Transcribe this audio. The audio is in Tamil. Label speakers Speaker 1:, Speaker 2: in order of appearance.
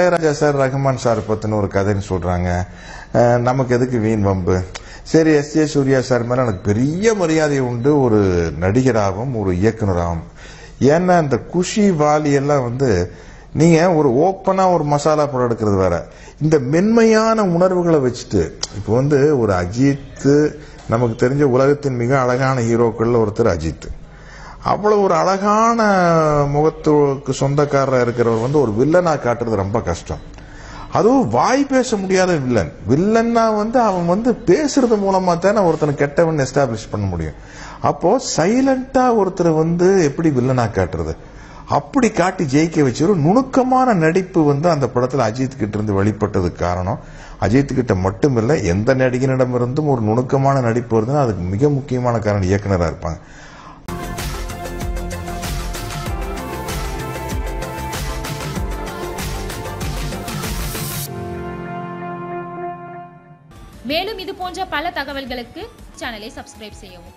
Speaker 1: இளையராஜா சார் ரஹ்மான் சார் பத்தின ஒரு கதைன்னு சொல்றாங்க. நமக்கு எதுக்கு வீண் வம்பு. சரி, எஸ்.ஜே. சூர்யா சார் மேல எனக்கு பெரிய மரியாதை உண்டு, ஒரு நடிகராகவும் ஒரு இயக்குனராகவும். ஏன்னா இந்த குஷி வாலி எல்லாம் நீங்க ஒரு ஓப்பனா ஒரு மசாலா படம் எடுக்கிறது வேற. இந்த மென்மையான உணர்வுகளை வச்சுட்டு இப்போ ஒரு அஜித், நமக்கு தெரிஞ்ச உலகத்தின் மிக அழகான ஹீரோக்கள்ல ஒருத்தர் அஜித். அவ்வளவு ஒரு அழகான முகத்துக்கு சொந்தக்காரராக இருக்கிறவர் ஒரு வில்லனா காட்டுறது ரொம்ப கஷ்டம். அதுவும் வாய் பேச முடியாத வில்லன். வில்லன்னா அவன் பேசுறது மூலமா தானே ஒருத்தனை கெட்டவன் எஸ்டாப்ளிஷ் பண்ண முடியும். அப்போ சைலண்டா ஒருத்தர் எப்படி வில்லனா காட்டுறது, அப்படி காட்டி ஜெயிக்க வச்சு ஒரு நுணுக்கமான நடிப்பு அந்த படத்துல அஜித் கிட்ட இருந்து வெளிப்பட்டதுக்கு காரணம், அஜித் கிட்ட மட்டும் இல்ல, எந்த நடிகனிடம் இருந்தும் ஒரு நுணுக்கமான நடிப்பு வருதுன்னா அதுக்கு மிக முக்கியமான காரணம் இயக்குனரா இருப்பாங்க.
Speaker 2: மேலும் இது போன்ற பல தகவல்களுக்கு சேனலை சப்ஸ்கிரைப் செய்யவும்.